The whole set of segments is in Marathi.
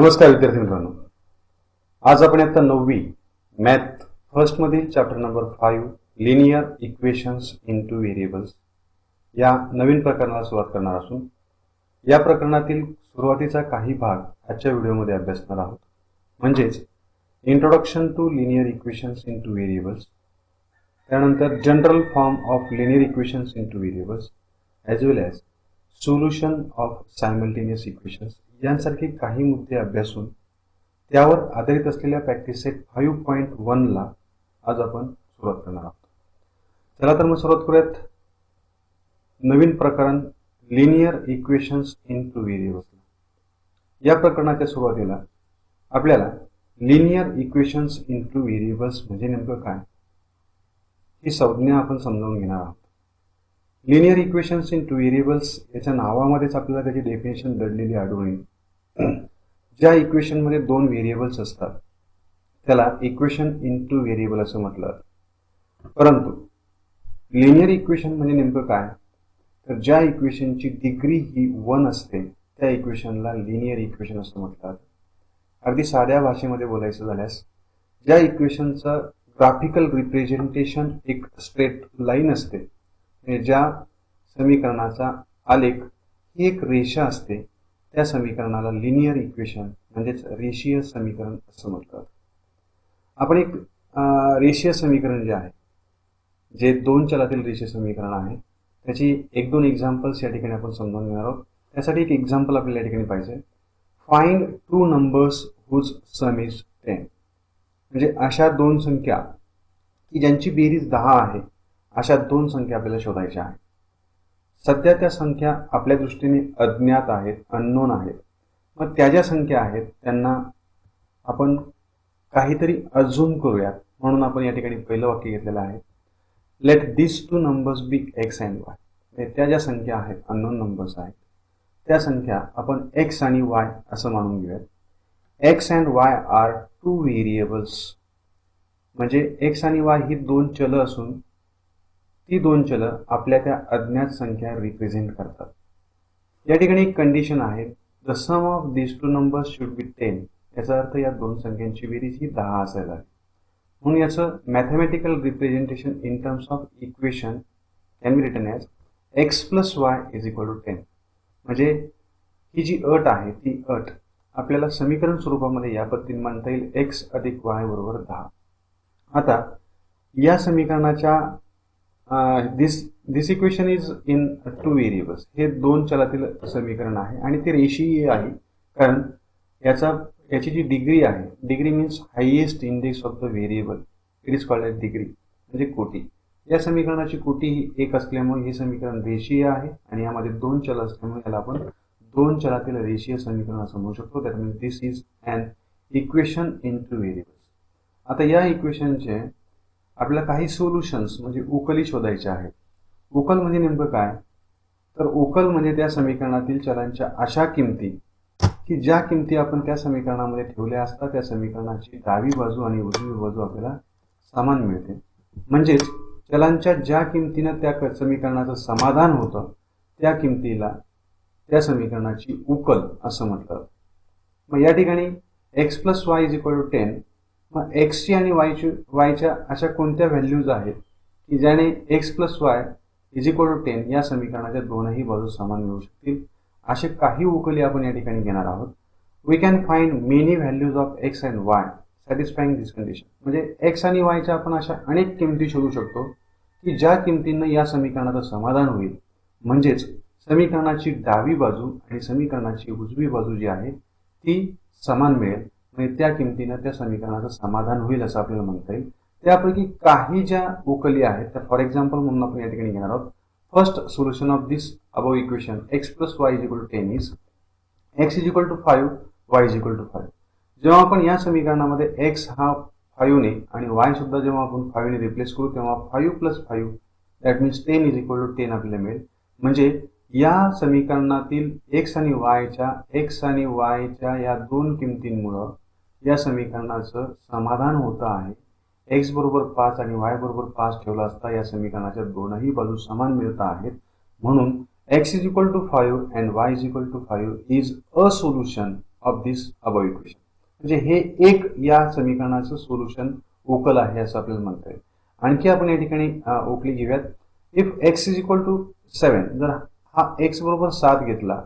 नमस्कार विद्यार्थी मित्रांनो, आज आपण आता 9वी मॅथ फर्स्ट मधील chapter number 5 linear equations in two variables या नवीन प्रकरणाला सुरुवात करणार असून या प्रकरणातील सुरुवातीचा काही भाग आजच्या व्हिडिओमध्ये अभ्यासणार आहोत. म्हणजेच introduction to linear equations in two variables, त्यानंतर general form of linear equations in two variables as well as solution of simultaneous equations यांसारखे काही मुद्दे अभ्यासून त्यावर आधारित असलेल्या प्रॅक्टिस सेट 5.1 ला आज आपण सुरुवात करणार आहोत. चला तर मग सुरुवात करूयात नवीन प्रकरण लिनियर इक्वेशन्स इनटू व्हेरिएबल्स. या प्रकरणाच्या सुरुवातीला आपल्याला लिनियर इक्वेशन्स इनटू व्हेरिएबल्स म्हणजे नेमकं काय ही संज्ञा आपण समजावून घेणार आहोत. लिनियर इक्वेशन्स इनटू व्हेरिएबल्स याच्या नावामध्येच आपल्याला त्याची डेफिनेशन दडलेली आढळून येईल. ज्या इक्वेशनमध्ये दोन व्हेरिएबल्स असतात त्याला इक्वेशन इनटू व्हेरिएबल असं म्हटलं जातं. परंतु लिनियर इक्वेशन म्हणजे नेमकं काय, तर ज्या इक्वेशनची डिग्री ही 1 असते त्या इक्वेशनला लिनियर इक्वेशन असं म्हटलं जातं. अगदी साध्या भाषेमध्ये बोलायचं झाल्यास ज्या इक्वेशनचं ग्राफिकल रिप्रेझेंटेशन एक स्ट्रेट लाईन असते, म्हणजे ज्या समीकरणाचा आलेख ही एक रेषा असते, त्या समीकरणाला लिनियर इक्वेशन म्हणजेच रेषीय समीकरण असं म्हटलं. आपण एक रेषीय समीकरण जे आहे, जे दोन चलातील रेषीय समीकरण आहे, त्याची 1-2 एक्झाम्पल्स या ठिकाणी आपण समजून घेणार आहोत. त्यासाठी एक एक्झाम्पल आपल्याला या ठिकाणी पाहिजे. Find 2 numbers whose sum is 10. म्हणजे अशा दोन संख्या की ज्यांची बेरीज 10 आहे, अशा दोन संख्या आपल्याला शोधायच्या आहेत. सध्या त्या संख्या आपल्या दृष्टीने अज्ञात आहेत, अननोन आहेत. मग त्या ज्या संख्या आहेत त्यांना आपण काहीतरी अझ्युम करूयात, म्हणून आपण या ठिकाणी पहिलं वाक्य घेतलेलं आहे, let this 2 numbers be X and Y. त्या ज्या संख्या आहेत, अननोन नंबर्स आहेत, त्या संख्या आपण एक्स आणि वाय असं मानून घेऊयात. X and Y are 2 variables. म्हणजे एक्स आणि वाय ही दोन चल असून ती दोन चल आपल्या त्या अज्ञात संख्या रिप्रेझेंट करतात. या ठिकाणी एक कंडिशन आहे, the sum of this 2 numbers should be 10. याचा अर्थ या दोन संख्यांची बेरीज ही 10 असायला हवी. म्हणून याचं mathematical representation in terms of equation can be written as X plus Y is equal to 10. म्हणजे ही जी अट आहे ती अट आपल्याला समीकरण स्वरूपामध्ये या पद्धतीने मांडता येईल, एक्स अधिक वाय बरोबर 10. आता या समीकरणाच्या दिस इक्वेशन इज इन 2 व्हेरिएबल्स. हे दोन चलातील समीकरण आहे आणि ते रेषीय आहे, कारण याची जी डिग्री आहे, degree means highest index of the variable, it is called as degree, म्हणजे कोटी. या समीकरणाची कोटी ही 1 असल्यामुळे हे समीकरण रेषीय आहे आणि यामध्ये दोन चल असल्यामुळे याला आपण दोन चलातील रेषीय समीकरण असं म्हणू शकतो. That means this is an equation in two variables. आता या इक्वेशनचे आपल्याला काही सोल्युशन्स म्हणजे उकली शोधायच्या आहेत. उकल म्हणजे नेमकं काय, तर उकल म्हणजे त्या समीकरणातील चलांच्या अशा किमती की ज्या किमती आपण त्या समीकरणामध्ये ठेवल्या असता त्या समीकरणाची डावी बाजू आणि उजवी बाजू आपल्याला समान मिळते. म्हणजेच चलांच्या ज्या किमतीनं त्या समीकरणाचं समाधान होतं त्या किमतीला त्या समीकरणाची उकल असं म्हटलं. मग या ठिकाणी X plus Y is equal to 10. मग एक्सची आणि वायच्या अशा कोणत्या व्हॅल्यूज आहेत की ज्याने X plus Y is equal to 10 या समीकरणाच्या दोनही बाजू समान मिळू शकतील, असे काही उकली आपण या ठिकाणी घेणार आहोत. We can find many values of X and Y satisfying this condition. म्हणजे एक्स आणि वायच्या आपण अशा अनेक किमती शोधू शकतो की ज्या किमतींना या समीकरणाचं समाधान होईल. म्हणजेच समीकरणाची डावी बाजू आणि समीकरणाची उजवी बाजू जी आहे ती समान मिळेल, म्हणजे त्या किमतीनं त्या समीकरणाचं समाधान होईल असं आपल्याला म्हणता येईल. त्यापैकी काही ज्या उकली आहेत त्या फॉर एक्झाम्पल म्हणून आपण या ठिकाणी घेणार आहोत. First solution of this above equation X plus Y is equal to 10 is X is equal to 5, Y is equal to 5. जेव्हा आपण या समीकरणामध्ये एक्स हा 5 ने आणि वाय सुद्धा जेव्हा आपण 5 ने रिप्लेस करू तेव्हा 5 plus 5 that means 10 is equal to 10 आपल्याला मिळेल. म्हणजे या समीकरणातील एक्स आणि वायच्या या दोन किमतींमुळं या समीकरणाचं समाधान होतं आहे. एक्स बरोबर 5 आणि वाय बरोबर 5 ठेवला असता या समीकरणाच्या दोनही बाजू समान मिळत आहेत. म्हणून x is equal to 5 and y is equal to 5 is a solution of this above equation. म्हणजे हे एक या समीकरणाचं सोल्युशन उकल आहे असं आपल्याला म्हणता येईल. आणखी आपण या ठिकाणी उकली घेऊयात. If X is equal to 7, जर हा एक्स बरोबर 7 घेतला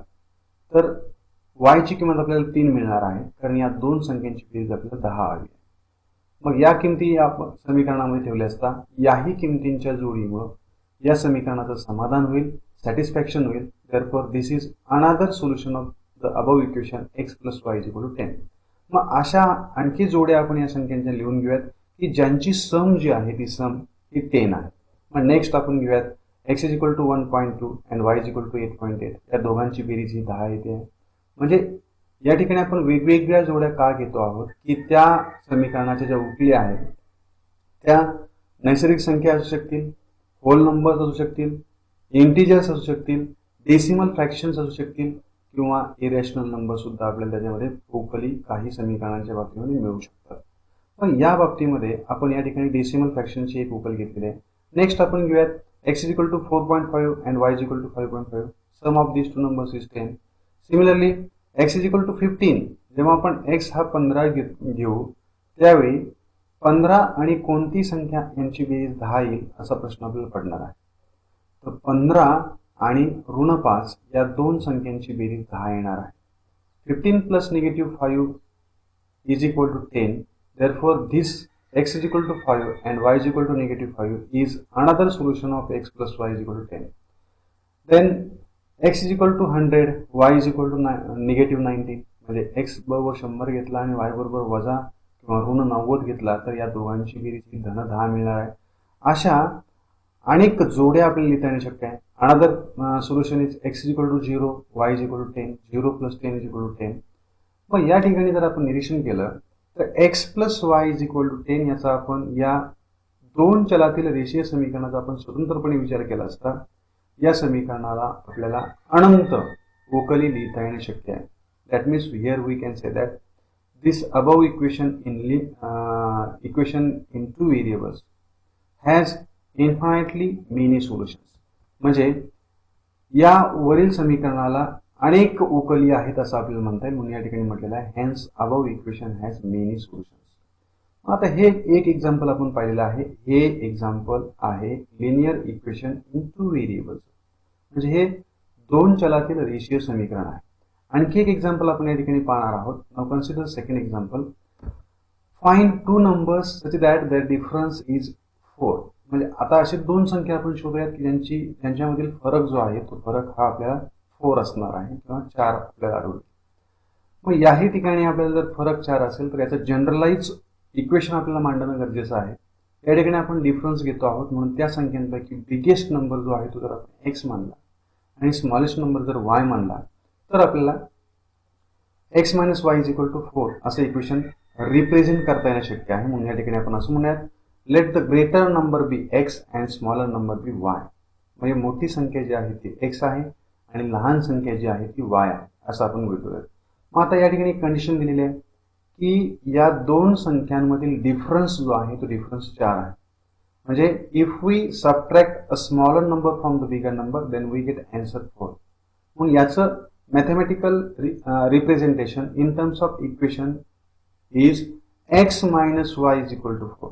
तर y ची किंमत आपल्याला 3 मिळणार आहे, कारण या दोन संख्यांची बेरीज आपल्याला 10 हवी आहे. मग या किमती या समीकरणामध्ये ठेवल्या असता याही किमतींच्या जोडीमुळे या समीकरणाचं समाधान होईल, सॅटिस्फॅक्शन होईल. Therefore this is another solution of the above equation x plus Y is equal to 10. मग अशा आणखी जोड्या आपण या संख्यांच्या लिहून घेऊयात की ज्यांची सम जी आहे ती सम ही 10 आहे. मग नेक्स्ट आपण घेऊयात x is equal to 1.2 and y is equal to 8.8. या दोघांची बेरीज ही 10 येते. म्हणजे या ठिकाणी आपण वेगवेगळ्या जोड्या का घेतो आहोत की त्या समीकरणाच्या ज्या उकल्या आहेत त्या नैसर्गिक संख्या असू शकतील, होल नंबर्स असू शकतील, इंटिजर्स असू शकतील, डेसिमल फ्रॅक्शन्स असू शकतील किंवा इरॅशनल नंबर सुद्धा आपल्याला त्याच्यामध्ये उकली काही समीकरणांच्या बाबतीमध्ये मिळू शकतात. पण या बाबतीमध्ये आपण या ठिकाणी डेसिमल फ्रॅक्शनची एक उकल घेतलेली आहे. नेक्स्ट आपण घेऊयात x is equal to 4.5 and y is equal to 5.5. Sum of this two numbers is 10. Similarly x is equal to 15. जेव्हा आपण x हा 15 घेऊ त्यावेळी 15 आणि कोणती संख्या यांची बेरीज 10 येईल असा प्रश्न आपल्याला पडणार आहे. तर 15 आणि ऋण 5 या दोन संख्यांची बेरीज 10 येणार आहे. 15 plus negative 5 is equal to 10. Therefore, this x is equal to 5 and y is equal to negative 5 is another solution of x plus y is equal to 10. Then x is equal to 100, y is equal to negative 90. म्हणजे x बरोबर 100 घेतला आणि y बरोबर वजा किंवा ऋण 90 घेतला तर या दोघांची बेरीज ही धन 10 मिळणार आहे. अशा अनेक जोड्या आपल्याला लिहिता येणं शक्य आहे. Another solution is x is equal to 0, y is equal to 10, 0 plus 10 is equal to 10. मग या ठिकाणी जर आपण निरीक्षण केलं तर x plus Y is equal to 10 याचा आपण या दोन चलातील रेषीय समीकरणाचा आपण स्वतंत्रपणे विचार केला असता या समीकरणाला आपल्याला अनंत उकली लिहिता येणे शक्य आहे. That means here we can say that this above equation in two variables has infinitely many solutions. म्हणजे या वरील समीकरणाला अनेक उकली आहेत असं आपल्याला म्हणता येईल. म्हणून या ठिकाणी म्हटलेलं आहे hence above equation has many solutions. आता हे एक एक्झाम्पल आपण पाहिलेलं आहे. हे एक्झाम्पल आहे linear equation in two variables. म्हणजे हे दोन चलातील रेषीय समीकरण आहे. आणखी एक एक्झाम्पल आपण या ठिकाणी पाहणार आहोत. Now consider second example. Find two numbers such that their difference is 4. म्हणजे आता असे दोन संख्या आपण शोधूयात की ज्यांच्यामधील फरक जो आहे तो फरक हा आपल्याला 4 असणार आहे किंवा 4 आपल्याला आढळेल. मग याही ठिकाणी आपल्याला जर फरक 4 असेल तर याचं जनरलाइज इक्वेशन आपल्याला मांडणं गरजेचं आहे. या ठिकाणी आपण डिफरन्स घेतो आहोत म्हणून त्या संख्यांपैकी बिगेस्ट नंबर जो आहे तो जर आपण x मानला आणि स्मॉलेस्ट नंबर जर y मानला तर आपल्याला x minus Y is equal to 4 असं इक्वेशन रिप्रेझेंट करता येणं शक्य आहे. म्हणून या ठिकाणी आपण असं म्हणूयात let the greater number be x and smaller number be y. म्हणजे मोठी संख्या जी आहे ती x आहे आणि लहान संख्या जी आहे ती y आहे असं आपण गृहीत. मग आता या ठिकाणी कंडिशन दिलेली आहे की या दोन संख्यांमधील डिफरन्स जो आहे तो डिफरन्स 4 आहे. म्हणजे if we subtract a smaller number from the bigger number then we get answer 4. मग याचं mathematical representation in terms of equation is x minus Y is equal to 4.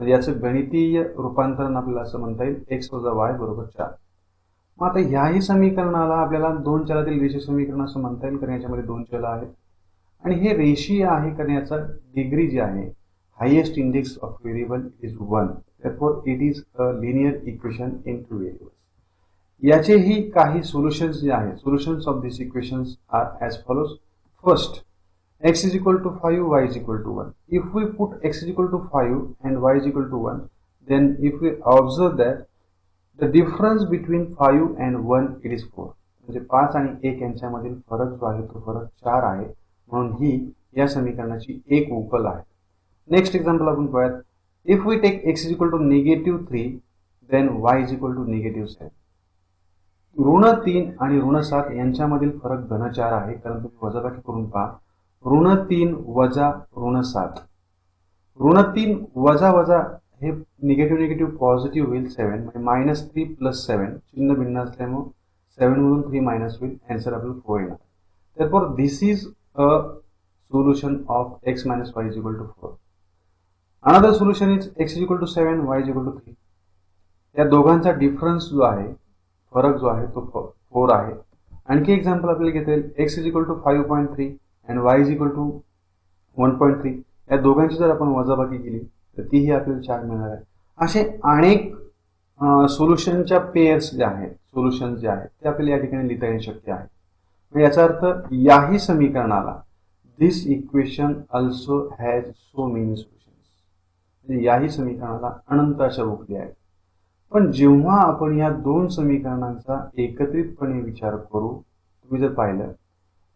म्हणजे याचं गणितीय रूपांतरण आपल्याला असं म्हणता येईल x वजा y बरोबर 4. मग आता ह्याही समीकरणाला आपल्याला दोन चलातील रेषीय समीकरण असं म्हणता येईल कारण याच्यामध्ये दोन चल आहेत आणि हे रेषीय आहे कारण याचा डिग्री जी आहे highest index of variable is 1. therefore it is a linear equation in two variables. याचेही काही सोल्युशन्स जे आहेत solutions of this equations are as follows. First x is equal to 5, y is equal to 1. If we put x is equal to 5 and y is equal to 1, then if we observe that the difference between 5 and 1 it is 4. म्हणजे 5 आणि 1 यांच्यामधील फरक जो आहे तो फरक 4 आहे. म्हणून ही या समीकरणाची एक उकल आहे. नेक्स्ट एक्झाम्पल आपण पाहूयात. If we take x is equal to negative 3 then y is equal to negative 7. ऋण 3 आणि ऋण 7 यांच्यामधील फरक धन 4 आहे कारण तुम्ही वजाबाकी करून पहा. ऋण 3 वजा ऋण 7. ऋण 3 वजा वजा हे निगेटिव्ह निगेटिव्ह पॉझिटिव्ह होईल 7 म्हणजे मायनस 3 प्लस 7 चिन्ह भिन्न असल्यामुळे 7 मधून 3 मायनस होईल. आन्सर आपल्याला 4 येणार. therefore this is a solution of x minus y is equal to 4. Another solution is x is equal to 7, y is equal to 3. या दोघांचा डिफरन्स जो आहे, फरक जो आहे तो 4 आहे. आणखी एक्झाम्पल आपल्याला घेता येईल, x is equal to 5.3 and y is equal to 1.3. या दोघांची जर आपण वजाबाकी केली तर तीही आपल्याला 4 मिळणार आहे. असे अनेक सोल्युशनच्या पेअर्स जे आहेत, सोल्युशन जे आहेत ते आपल्याला या ठिकाणी लिहिता येणे शक्य आहे. याचा अर्थ याही समीकरणाला this equation also has so many solutions, याही समीकरणाला अनंत अशा रूपे आहेत. पण जेव्हा आपण या दोन समीकरणांचा एकत्रितपणे विचार करू, तुम्ही जर पाहिलं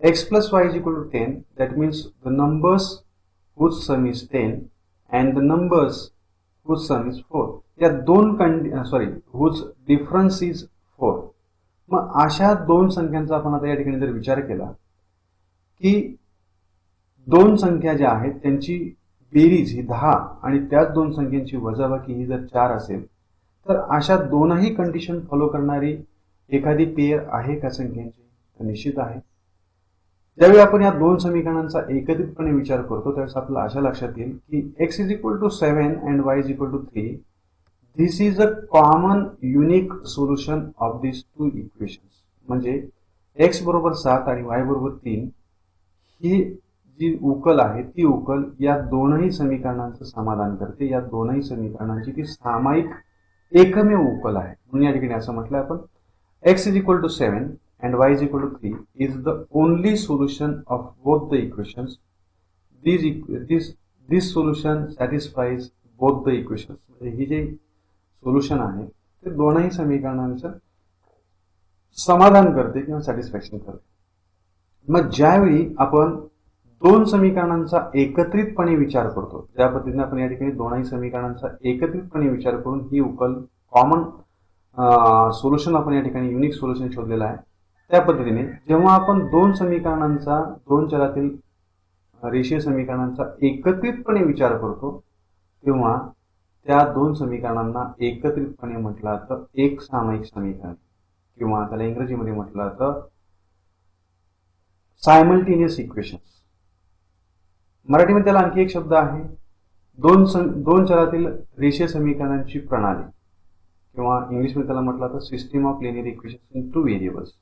x plus y is equal to 10, that means the numbers whose sum is 10 and the numbers whose sum is 4, या दोन whose difference is 4. मग अशा दोन संख्यांचा आपण आता या ठिकाणी जर विचार केला की दोन संख्या ज्या आहेत त्यांची बेरीज ही 10 आणि त्याच दोन संख्यांची वजाबाकी ही जर 4 असेल तर अशा दोनही कंडिशन फॉलो करणारी एखादी पेयर आहे का संख्यांची? तर निश्चित आहे. ज्यावेळी आपण या दोन समीकरणांचा एकत्रितपणे विचार करतो त्यावेळेस आपल्याला अशा लक्षात येईल की x is equal to 7 and y is equal to 3. This is a common unique solution of this two equations. म्हणजे x बरोबर 7 आणि y बरोबर 3 ही जी उकल आहे ती उकल या दोनही समीकरणांचं समाधान करते. या दोनही समीकरणांची ती सामायिक एकमेव उकल आहे. म्हणून या ठिकाणी असं म्हटलं आपण x is equal to 7 and y is equal to 3 is the only solution of both the equations. This solution satisfies both the equations. ही जे सोल्युशन आहे ते दोनही समीकरणांचं समाधान करते किंवा सॅटिस्फॅक्शन करते. मग ज्यावेळी आपण दोन समीकरणांचा एकत्रितपणे विचार करतो, ज्या पद्धतीने आपण या ठिकाणी दोनही समीकरणांचा एकत्रितपणे विचार करून ही उकल कॉमन सोल्युशन आपण या ठिकाणी युनिक सोल्युशन शोधलेलं आहे, त्या पद्धतीने जेव्हा आपण दोन समीकरणांचा, दोन चलातील रेषीय समीकरणांचा एकत्रितपणे विचार करतो तेव्हा त्या दोन समीकरणांना एकत्रितपणे म्हटलं तर एक सामायिक समीकरण किंवा त्याला इंग्रजीमध्ये म्हटलं तर सायमल्टेनियस इक्वेशन्स. मराठीमध्ये त्याला आणखी एक शब्द आहे, दोन चलातील रेषीय समीकरणांची प्रणाली किंवा इंग्लिशमध्ये त्याला म्हटलं तर system of linear equations in two variables.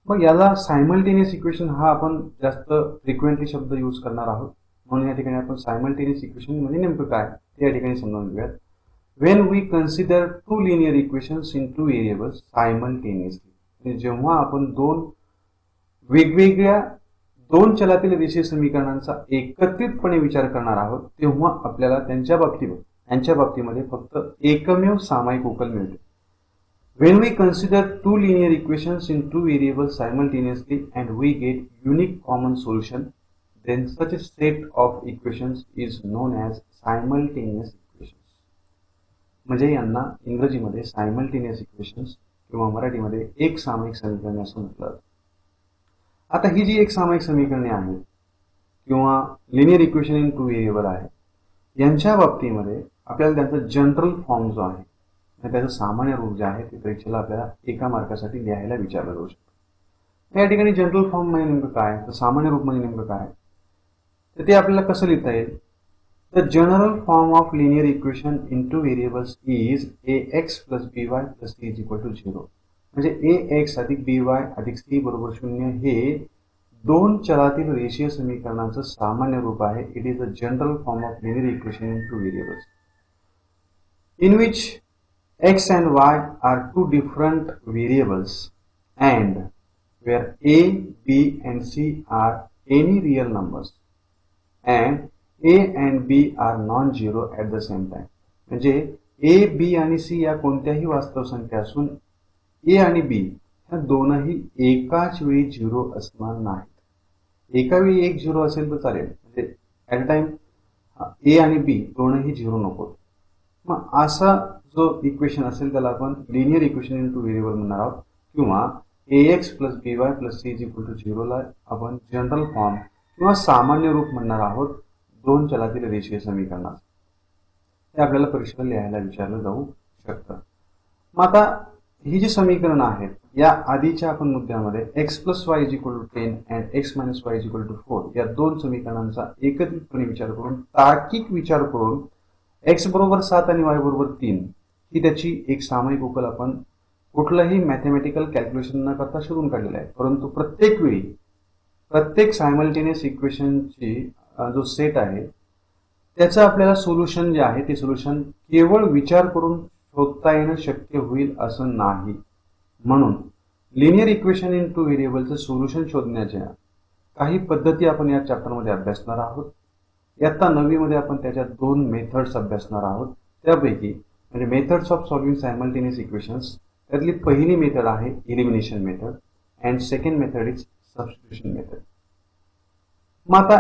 मग याला सायमल्टेनियस इक्वेशन हा आपण जास्त फ्रिक्वेंटली शब्द यूज करणार आहोत. म्हणून या ठिकाणी आपण सायमल्टेनियस इक्वेशन म्हणजे नेमकं काय ते या ठिकाणी समजून घेऊयात. When we consider two linear equations in two variables simultaneously, जेव्हा आपण दोन वेगवेगळ्या दोन चलातील रेषीय समीकरणांचा एकत्रितपणे विचार करणार आहोत तेव्हा आपल्याला त्यांच्या बाबतीमध्ये फक्त एकमेव सामायिक उकल मिळते. When we consider two linear equations in two variables simultaneously and we get unique common solution, then such a set of equations is known as simultaneous equations. म्हणजे यांना इंग्रजीमध्ये सायमल्टेनियस इक्वेशन्स किंवा मराठीमध्ये एक सामायिक समीकरणे असं म्हटलं जातं. आता ही जी एक सामायिक समीकरणे आहेत किंवा linear equation in two variable आहे, यांच्या बाबतीमध्ये आपल्याला त्यांचा जनरल फॉर्म जो आहे आणि त्याचं सामान्य रूप जे आहे ते परीक्षेला आपल्याला एका मार्कासाठी लिहायला विचारलं जाऊ शकतं. या ठिकाणी जनरल फॉर्म म्हणजे नेमकं काय, तर सामान्य रूप म्हणजे नेमकं काय, तर ते आपल्याला कसं लिहिता येईल. The general form of linear equation in two variables is ax plus by plus c is equal to 0. म्हणजे ax अधिक by अधिक c बरोबर 0 हे दोन चलातील रेषीय समीकरणांचं सामान्य रूप आहे. It is the general form of linear equation in two variables in which x and y are two different variables and where a, b and c are any real numbers and a and b are non-zero at the same time. म्हणजे a, b आणि c या कोणत्याही वास्तव संख्या असून a आणि b ह्या दोनही एकाच वेळी 0 असणार नाहीत. एका वेळी एक 0 असेल तर चालेल, म्हणजे ऍट अ टाइम a आणि b दोनही 0 नको. मग असा जो इक्वेशन असेल त्याला आपण linear equation in two variable म्हणणार आहोत किंवा ax plus by plus c is equal to 0 ला आपण जनरल फॉर्म किंवा सामान्य रूप म्हणणार आहोत दोन चलातील रेषीय समीकरणाचं. हे आपल्याला परीक्षेला लिहायला विचारलं जाऊ शकतं. मग आता ही जी समीकरण आहेत या आधीच्या आपण मुद्द्यामध्ये x plus Y is equal to 10 and x minus Y is equal to 4 या दोन समीकरणांचा एकत्रितपणे विचार करून तार्किक विचार करून x बरोबर 7 आणि y बरोबर 3 ही त्याची एक सामायिक उकल आपण कुठलंही मॅथमॅटिकल कॅल्क्युलेशन न करता शोधून काढलेला आहे. परंतु प्रत्येक वेळी प्रत्येक सायमल्टेनियस इक्वेशनची जो सेट आहे त्याचं आपल्याला सोल्युशन जे आहे ते सोल्युशन केवळ विचार करून शोधता येणं शक्य होईल असं नाही. म्हणून लिनियर इक्वेशन इन टू व्हेरिएबलचं सोल्युशन शोधण्याच्या काही पद्धती आपण या चॅप्टरमध्ये अभ्यासणार आहोत. इयत्ता 9वी मध्ये आपण त्याच्या दोन मेथड्स अभ्यासणार आहोत. त्यापैकी म्हणजे methods of solving simultaneous equations त्यातली पहिली मेथड आहे elimination method and second method is substitution method. मग आता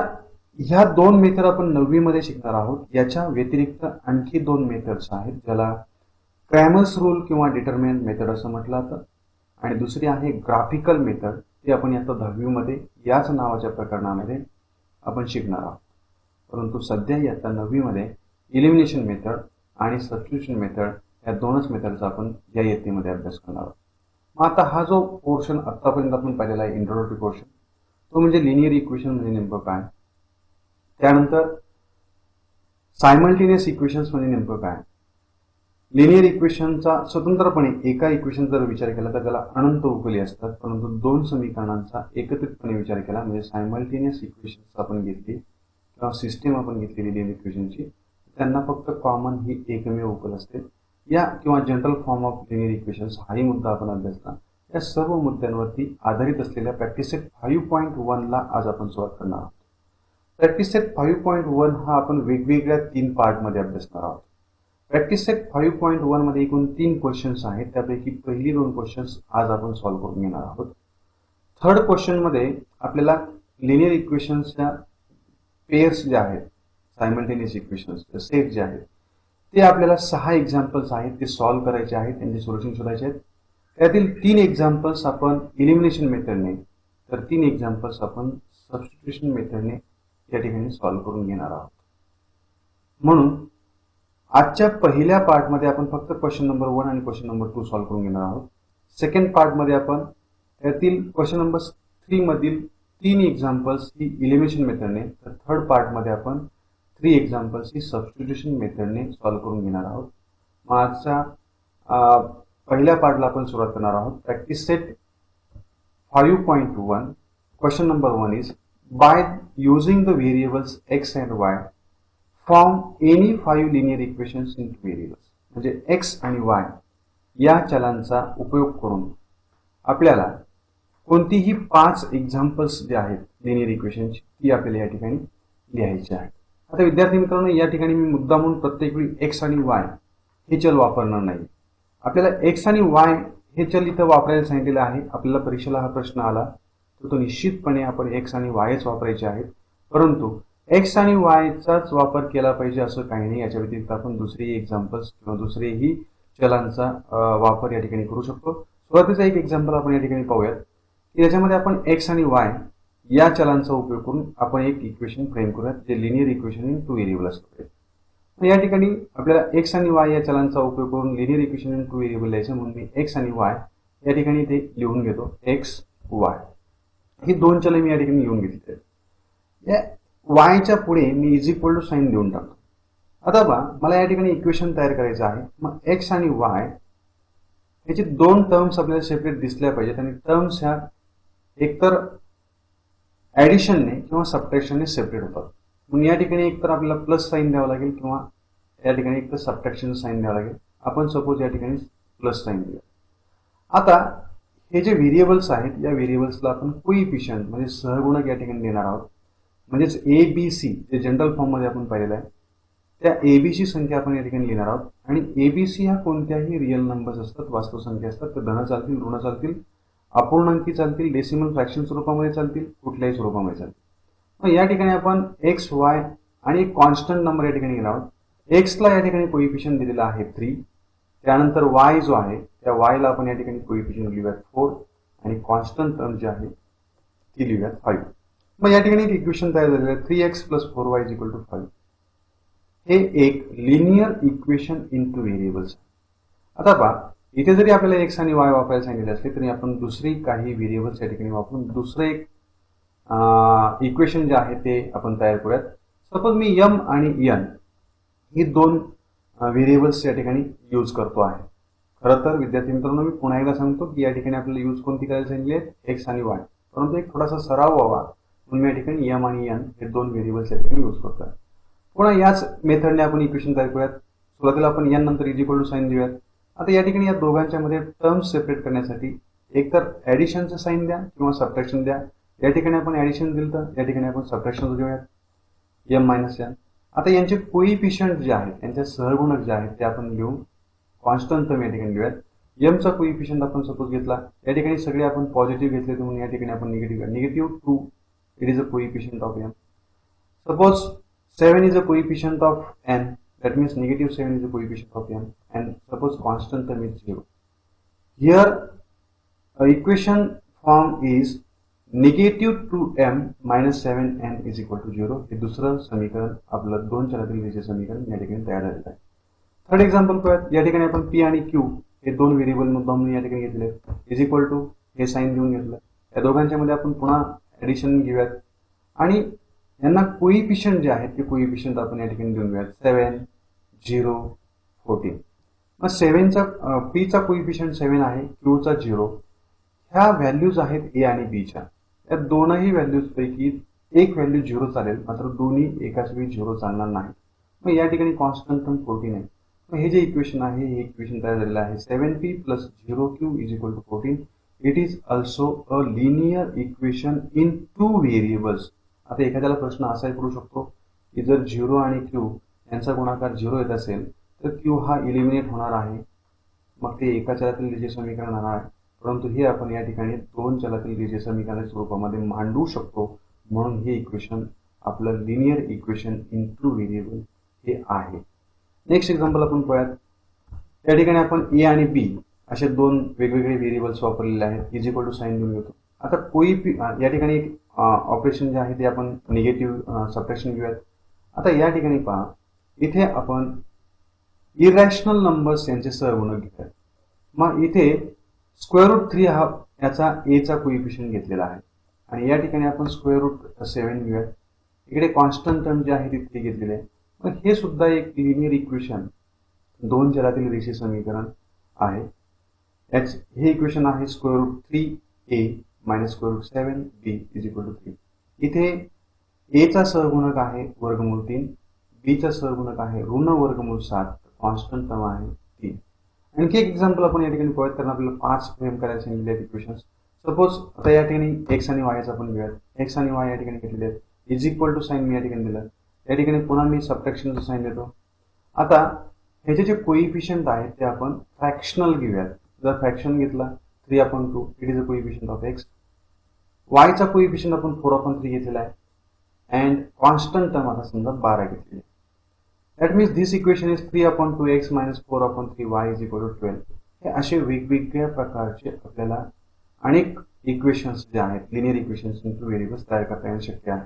ह्या दोन मेथड आपण 9वी मध्ये शिकणार आहोत. याच्या व्यतिरिक्त आणखी दोन मेथड्स आहेत ज्याला क्रॅमर्स रूल किंवा डिटर्मिनंट मेथड असं म्हटलं जातं आणि दुसरी आहे ग्राफिकल मेथड. ती आपण आता 10वी मध्ये याच नावाच्या प्रकरणामध्ये आपण शिकणार आहोत. परंतु सध्या इयत्ता 9वी मध्ये इलिमिनेशन मेथड आणि सबस्टिट्यूशन मेथड या दोनच मेथडचा आपण या इयत्तेमध्ये अभ्यास करणार आहोत. मग आता हा जो पोर्शन आतापर्यंत आपण पाहिलेला आहे इंट्रोडक्टरी पोर्शन तो म्हणजे लिनियर इक्वेशन म्हणजे नेमकं काय, त्यानंतर सायमल्टेनियस इक्वेशन्स म्हणजे नेमकं काय, लिनियर इक्वेशनचा स्वतंत्रपणे एका इक्वेशन जर विचार केला तर त्याला अनंत उकली असतात, परंतु दोन समीकरणांचा एकत्रितपणे विचार केला म्हणजे सायमल्टेनियस इक्वेशन्स आपण घेतली किंवा सिस्टीम आपण घेतलेली लिनियर इक्वेशनची त्यांना फक्त कॉमन ही एकमेव उकल असते. या किंवा general form of linear equations हाही मुद्दा आपण अभ्यासला. या सर्व मुद्द्यांवरती आधारित असलेल्या प्रॅक्टिस सेट 5.1 ला आज आपण सुरुवात करणार आहोत. प्रॅक्टिस सेट 5.1 हा आपण वेगवेगळ्या 3 पार्टमध्ये अभ्यासणार आहोत. प्रॅक्टिस सेट 5.1 मध्ये एकूण 3 क्वेश्चन्स आहेत. त्यापैकी पहिली 2 क्वेश्चन्स आज आपण सॉल्व्ह करून घेणार आहोत. थर्ड क्वेश्चन मध्ये आपल्याला लिनियर इक्वेशन्सच्या पेअर्स जे आहेत सायमल्टेनियस इक्वेशन्स सेट जे आहेत ते आपल्याला 6 एक्झाम्पल्स आहेत ते सॉल्व्ह करायचे आहेत, त्यांचे सोल्युशन शोधायचे आहेत. त्यातील 3 एक्झाम्पल्स आपण इलिमिनेशन मेथडने तर 3 एक्झाम्पल्स आपण सबस्टिट्यूशन मेथडने या ठिकाणी सॉल्व्ह करून घेणार आहोत. म्हणून आजच्या पहिल्या पार्टमध्ये आपण फक्त क्वेश्चन नंबर 1 आणि क्वेश्चन नंबर 2 सॉल्व्ह करून घेणार आहोत. सेकंड पार्टमध्ये आपण त्यातील क्वेश्चन नंबर 3 मधील 3 एक्झाम्पल्स ही इलिमिनेशन मेथडने तर थर्ड पार्टमध्ये आपण 3 एक्झाम्पल्स ही सबस्टिट्यूशन मेथडने सॉल्व्ह करून घेणार आहोत. मग आजच्या पहिल्या पार्टला आपण सुरुवात करणार आहोत. Practice set 5.1 question number 1 is by using the variables x and y form any 5 linear equations in variables. म्हणजे x आणि y या चलांचा उपयोग करून आपल्याला कोणतीही 5 एक्झाम्पल्स जे आहेत लिनियर इक्वेशनची ती आपल्याला या ठिकाणी लिहायची आहेत. आता विद्यार्थी मित्रांनो या ठिकाणी मी मुद्दा म्हणून प्रत्येक वेळी x आणि y हे चल वापरणार नाही. आपल्याला x आणि y हे चल इथं वापरायला सांगितलेलं आहे. आपल्याला परीक्षेला हा प्रश्न आला तर तो निश्चितपणे आपण x आणि yच वापरायचे आहेत. परंतु x आणि y चाच वापर केला पाहिजे असं काही नाही. याच्या व्यतिरिक्त आपण दुसरेही एक्झाम्पल्स किंवा दुसरेही चलांचा वापर या ठिकाणी करू शकतो. सुरुवातीचा एक एक्झाम्पल आपण या ठिकाणी पाहूयात की याच्यामध्ये आपण x आणि y या चलांचा उपयोग करून आपण एक इक्वेशन फ्रेम करूयात जे linear equation in two variable असते. या ठिकाणी आपल्याला x आणि y या चलांचा उपयोग करून linear equation in two variable लिहायचं म्हणून मी x आणि y या ठिकाणी ते लिहून घेतो. x y ही दोन चले मी या ठिकाणी लिहून घेतली. या y च्या पुढे मी इज इक्वल टू साइन देऊन टाकतो. आता बघा मला या ठिकाणी इक्वेशन तयार करायचं आहे. मग x आणि y याची 2 टर्म्स आपल्याला सेपरेट दिसल्या पाहिजेत आणि टर्म्स ह्या एकतर ऍडिशनने किंवा सबट्रॅक्शनने सेपरेट होतात. म्हणून या ठिकाणी एकतर आपल्याला प्लस साइन द्यावं लागेल किंवा या ठिकाणी एकतर सबट्रॅक्शन साइन द्यावं लागेल. आपण सपोज या ठिकाणी प्लस साइन देऊया. आता हे जे व्हेरिएबल्स आहेत या व्हेरिएबल्सला आपण कोइफिशियंट म्हणजे सहगुणक या ठिकाणी देणार आहोत. म्हणजेच ABC जे जनरल फॉर्म मध्ये आपण पाहिलेलं आहे त्या ABC संख्या आपण या ठिकाणी लिहिणार आहोत. आणि ABC ह्या कोणत्याही रिअल नंबर्स असतात, वास्तव संख्या असतात. तर धन चालतील, ऋण चालतील, अपूर्णांकी चालतील, डेसिमल फ्रॅक्शन स्वरूपामध्ये चालतील, कुठल्याही स्वरूपामध्ये चालतील. मग या ठिकाणी आपण x y आणि एक कॉन्स्टंट नंबर या ठिकाणी घेणार आहोत. x ला या ठिकाणी कोइफिशियंट दिलेला आहे 3. त्यानंतर y जो आहे त्या y ला आपण या ठिकाणी कोइफिशियंट लिहूयात 4 आणि कॉन्स्टंट टर्म जी आहे ती लिहूयात 5. मग या ठिकाणी एक इक्वेशन तयार झालेलं आहे 3x + 4y = 5. हे एक लिनियर इक्वेशन इनटू व्हेरिएबल्स. आता पहा इथे जरी आपल्याला एक्स आणि वाय वापरायला सांगितले असले तरी आपण दुसरी काही व्हेरिएबल्स या ठिकाणी वापरून दुसरं एक इक्वेशन जे आहे ते आपण तयार करूयात. सपोज मी एम आणि एन ही दोन व्हेरिएबल्स या ठिकाणी यूज करतो आहे. खरं तर विद्यार्थी मित्रांनो मी पुन्हा एकदा सांगतो की या ठिकाणी आपल्याला यूज कोणती करायला सांगितली आहे, एक्स आणि वाय. परंतु एक थोडासा सराव व्हावा म्हणून मी या ठिकाणी एम आणि एन हे दोन व्हेरिएबल्स या ठिकाणी यूज करतोय. पुन्हा याच मेथडने आपण इक्वेशन तयार करूयात. सुरुवातीला आपण एन नंतर इज इक्वल टू साईन देऊयात. आता या ठिकाणी या दोघांच्या मध्ये टर्म्स सेपरेट करण्यासाठी एकतर ऍडिशनचं साईन द्या किंवा सबट्रॅक्शन द्या. या ठिकाणी आपण ऍडिशन दिलं तर या ठिकाणी आपण सबट्रॅक्शन देऊयात, एम मायनस एन. आता यांचे कोइफिशियंट जे आहेत यांचे सहगुणक जे आहेत ते आपण लिहून कॉन्स्टंट टर्म या ठिकाणी लिहूयात. एमचा कोइफिशियंट आपण सपोज घेतला, या ठिकाणी सगळे आपण पॉझिटिव्ह घेतले म्हणून या ठिकाणी आपण negative 2 it is a coefficient of M. Suppose 7 is a coefficient of n, that means negative 7 is a coefficient of n, and suppose constant term is 0. Here equation form is negative 2m minus 7n is equal to 0. हे दुसरं समीकरण आपलं दोन चलातील रेषीय समीकरण या ठिकाणी तयार झालेलं आहे. थर्ड एक्झाम्पल पाहूयात. या ठिकाणी आपण p आणि q हे दोन व्हेरिएबल मुद्दाम या ठिकाणी घेतले, इज इक्वल टू हे साइन देऊन घेतलं. या दोघांच्या मध्ये आपण पुन्हा ऍडिशन घेऊयात आणि यांना कोइफिशियंट जे आहेत ते कोइफिशियंट आपण या ठिकाणी देऊन घेऊयात, 7, 0, 14. मग 7चा p चा कोइफिशियंट 7 आहे, q चा 0. ह्या व्हॅल्यूज आहेत a आणि b च्या. या दोनही व्हॅल्यूज पैकी एक व्हॅल्यू 0 चालेल, मात्र दोन्ही एकाच वेळी 0 चालणार नाही. मग या ठिकाणी कॉन्स्टंट टर्म 14 आहे. मग हे जे इक्वेशन आहे हे इक्वेशन तयार झालेलं आहे, 7p plus 0q is equal to 14. It is also a linear equation in 2 variables. आता एखाद्याला प्रश्न असाही पडू शकतो की जर 0 आणि q यांचा गुणाकार 0 येत असेल तर q हा इलिमिनेट होणार आहे, मग ते एका चलातील रेषीय समीकरण होणार आहे. परंतु हे आपण या ठिकाणी दोन चलातील रेषीय समीकरणाच्या स्वरूपामध्ये मांडू शकतो, म्हणून हे इक्वेशन आपलं लिनियर इक्वेशन इन 2 व्हेरिएबल हे आहे. नेक्स्ट एक्झाम्पल आपण पाहूयात. या ठिकाणी आपण a आणि b असे दोन वेगवेगळे व्हेरिएबल्स वापरलेले आहेत, इज इक्वल टू साइन देऊन घेतो. आता या ठिकाणी एक ऑपरेशन जे आहे ते आपण निगेटिव्ह सबट्रॅक्शन घेऊयात. आता या ठिकाणी पहा, इथे आपण इरॅशनल नंबर्स यांचे सहगुणक घेऊयात. मग इथे स्क्वेअर रूट 3 हा याचा a चा कोइफिशियंट घेतलेला आहे आणि या ठिकाणी आपण स्क्वेअर रूट 7 घेऊयात. इकडे कॉन्स्टंट टर्म जे आहे तिथे घेतलेले आहे. मग हे सुद्धा एक लिनियर इक्वेशन दोन चलातील रेषीय समीकरण आहे. हे इक्वेशन आहे square root 3a minus square root 7b is equal to 3. इथे a चा सहगुणक आहे वर्गमूळ 3, b चा सहगुणक आहे ऋण वर्गमूळ 7, कॉन्स्टंट टर्म आहे 3. आणखी एक एक्झाम्पल आपण या ठिकाणी पाहूयात, कारण आपल्याला 5 फ्रेम करायला सांगितले आहेत इक्वेशन्स. सपोज आता या ठिकाणी x आणि y आपण घेऊयात. x आणि y या ठिकाणी घेतलेले आहेत, is equal to sign me या ठिकाणी दिलं. या ठिकाणी पुन्हा मी सबट्रॅक्शनचं साइन देतो. आता ह्याचे जे कोइफिशियंट आहेत ते आपण फ्रॅक्शनल घेऊयात. जर फ्रॅक्शन घेतला 3/2 it is a coefficient of x. y चा कोइफिशियंट आपण 4/3 घेतलेला आहे अँड कॉन्स्टंट टर्म आता समजा 12 घेतलेली आहे. That means this equation is 3/2x minus 4/3y is equal to 12. हे असे वेगवेगळ्या प्रकारचे आपल्याला अनेक इक्वेशन्स जे आहेत लिनियर इक्वेशन्स इन 2 व्हेरिएबल्स तयार करता येणं शक्य आहे.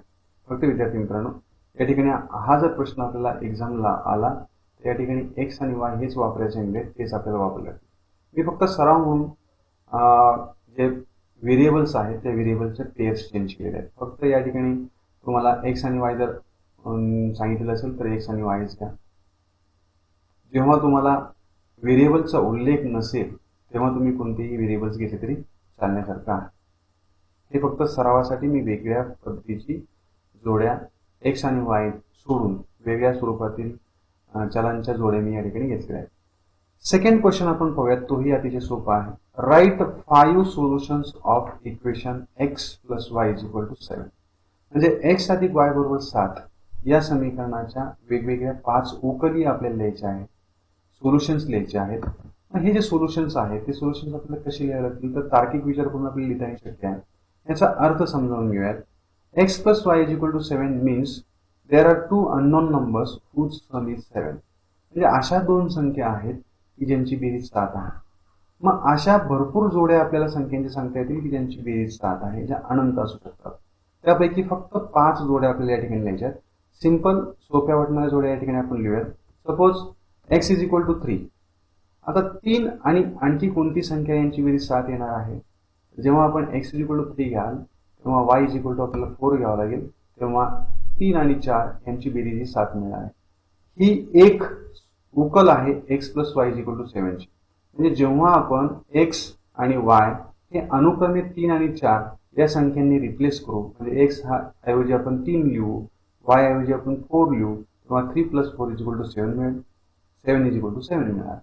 फक्त विद्यार्थी मित्रांनो या ठिकाणी हा जर प्रश्न आपल्याला एक्झामला आला तर या ठिकाणी x आणि y हेच वापरायचे आहे, तेच आपल्याला वापरले. मी फक्त सराव म्हणून जे व्हेरिएबल्स आहेत त्या व्हेरिएबल्सचे पेअर्स चेंज केलेले आहेत. फक्त या ठिकाणी तुम्हाला x आणि y जर सांगितलेलं असेल तर x आणि yच घ्या. जेव्हा तुम्हाला व्हेरिएबलचा उल्लेख नसेल तेव्हा तुम्ही कोणतेही व्हेरिएबल्स घेतले तरी चालण्यासारखं आहे. हे फक्त सरावासाठी मी वेगळ्या पद्धतीची जोड्या x आणि y सोडून वेगळ्या स्वरूपातील चलांच्या जोड्या मी या ठिकाणी घेतलेल्या आहेत. सेकंड क्वेश्चन आपण पाहूयात, तोही अतिशय सोपा आहे. Right 5 solutions of equation x plus y is equal to 7. म्हणजे x अधिक y बरोबर 7 या समीकरणाच्या वेगवेगळ्या 5 उकली आपल्याला लिहायच्या आहेत, सोल्युशन्स लिहायचे आहेत. हे जे सोल्युशन्स आहेत ते सोल्युशन्स आपल्याला कसे लिहायला लागतील तर तार्किक विचार करून आपल्याला लिहिता येऊ शक्य आहे. याचा अर्थ समजावून घेऊयात. x plus y is equal to 7 means there are 2 unknown numbers whose sum is 7. म्हणजे अशा दोन संख्या आहेत की ज्यांची बेरीज 7 आहे. मग अशा भरपूर जोड्या आपल्याला संख्यांची सांगता येतील की ज्यांची बेरीज 7 आहे, ज्या अनंत असू शकतात. त्यापैकी फक्त 5 जोड्या आपल्याला या ठिकाणी लिहायच्या आहेत. सिंपल सोप्या वाटणाऱ्या जोड्या या ठिकाणी आपण लिहूयात. Suppose x is equal to 3 आता 3 आणि आणखी कोणती संख्या यांची बेरीज 7 येणार आहे? जेव्हा आपण x इक्वल टू 3 घ्याल तेव्हा y इक्वल टू आपल्याला 4 घ्यावं लागेल, तेव्हा 3 आणि 4 यांची बेरीज ही 7 मिळणार आहे. ही एक उकल आहे x plus Y equal to 7 ची. म्हणजे जेव्हा आपण x आणि y हे अनुक्रमे 3 आणि 4 या संख्यांनी रिप्लेस करू, म्हणजे x हा ऐवजी आपण 3 लिहू, y ऐवजी आपण 4 लिहू, तेव्हा 3 प्लस 4 इक्वल टू 7 मिळेल, 7 इक्वल टू 7 मिळणार.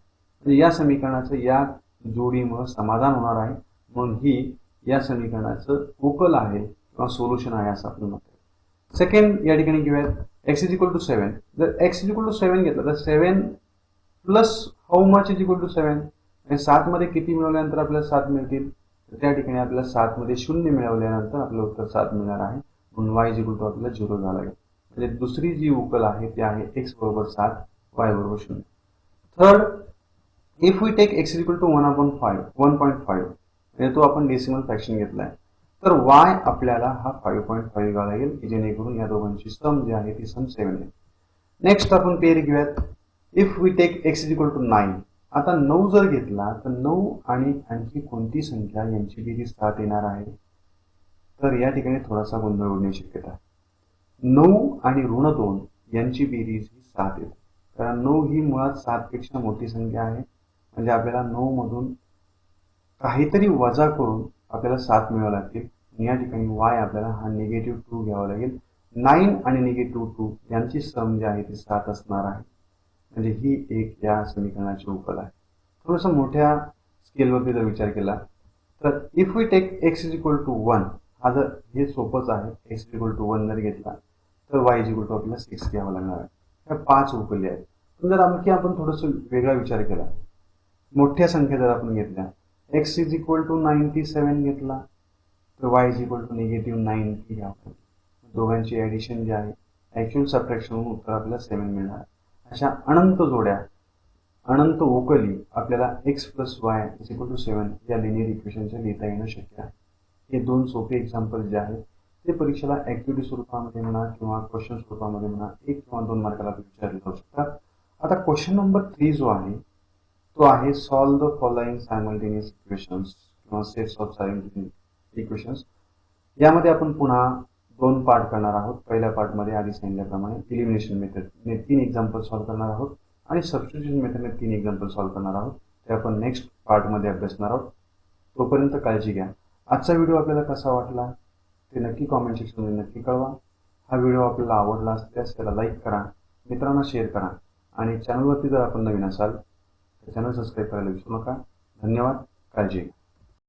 म्हणजे या समीकरणाचं या जोडीमुळे समाधान होणार आहे, म्हणून ही या समीकरणाचं उकल आहे किंवा सोल्युशन आहे असं आपण म्हणतो. सेकंड या ठिकाणी घेऊयात x इज इक्वल टू 7. जर x इज इक्वल टू 7 घेतलं तर 7 plus how much is equal to 7, आणि 7 मध्ये किती मिळवल्यानंतर आपल्याला 7 मिळतील, तर त्या ठिकाणी आपल्याला 7 मध्ये 0 मिळवल्यानंतर आपलं उत्तर 7 मिळणार आहे, म्हणून y इज इक्वल टू आपल्याला 0 घ्यावं लागेल. म्हणजे दुसरी जी उकल आहे ती आहे x बरोबर 7, y बरोबर 0. Third, if we take x is equal to 1/5 म्हणजे तो आपण डेसिमल फ्रॅक्शन घेतलाय, तर y आपल्याला हा 5.5 घ्यावा लागेल, की जेणेकरून या दोघांची सम जी आहे ती सम 7 येईल. नेक्स्ट आपण पेअर घेऊयात. If we take x is equal to 9. आता 9 जर घेतला तर 9 आणि आणखी कोणती संख्या यांची बेरीज 7 येणार आहे? तर या ठिकाणी थोडासा गोंधळ होण्याची शक्यता आहे. 9 आणि ऋण 2 यांची बेरीज ही 7 येते, कारण 9 ही मुळात 7 पेक्षा मोठी संख्या आहे. म्हणजे आपल्याला 9 मधून काहीतरी वजा करून आपल्याला 7 मिळावं लागतील. या ठिकाणी y आपल्याला हा निगेटिव्ह 2 घ्यावा लागेल. 9 आणि निगेटिव्ह 2 यांची सम जी आहे ती 7 असणार आहे. म्हणजे ही एक या समीकरणाची उकल आहे. थोडंसं मोठ्या स्केलवरती जर विचार केला तर if we take x is equal to 1, हा जर हे सोपंच आहे, x इज इक्वल टू 1 जर घेतला तर y इज इक्वल टू आपल्याला 6 घ्यावं लागणार आहे. ह्या 5 उकली आहेत. पण जर आणखी आपण थोडंसं वेगळा विचार केला, मोठ्या संख्या जर आपण घेतल्या, x इज इक्वल टू 97 घेतला तर y is equal to negative 90 घ्यावं. दोघांची ऍडिशन जी आहे, ऍक्च्युअल सबट्रॅक्शन होऊन उत्तर आपल्याला 7 मिळणार. अशा अनंत जोड्या, अनंत उकली आपल्याला x plus Y is equal to 7 या लिनियर इक्वेशनच्या लिहिता येणं शक्य आहे. हे दोन सोपे एक्झाम्पल जे आहेत ते परीक्षेला ऍक्टिव्हिटी स्वरूपामध्ये म्हणा किंवा क्वेश्चन स्वरूपामध्ये म्हणा 1 किंवा 2 मार्काला विचारले जाऊ शकतात. आता क्वेश्चन नंबर 3 जो आहे तो आहे solve the following simultaneous equations किंवा सेट्स ऑफ सायमल्टेनियस इक्वेशन्स. यामध्ये आपण पुन्हा 2 पार्ट करणार आहोत. पहिल्या पार्टमध्ये आधी सांगितल्याप्रमाणे इलिमिनेशन मेथडने 3 एक्झाम्पल सॉल्व्ह करणार आहोत आणि सबस्टिट्यूशन मेथडने 3 एक्झाम्पल सॉल्व्ह करणार आहोत. ते आपण नेक्स्ट पार्टमध्ये अभ्यासणार आहोत. तोपर्यंत काळजी घ्या. आजचा व्हिडिओ आपल्याला कसा वाटला ते नक्की कॉमेंट सेक्शनमध्ये नक्की कळवा. हा व्हिडिओ आपल्याला आवडला असल्यास त्याला लाईक करा, मित्रांना शेअर करा आणि चॅनलवरती जर आपण नवीन असाल तर चॅनल सबस्क्राईब करायला विसरू नका. धन्यवाद. काळजी घ्या.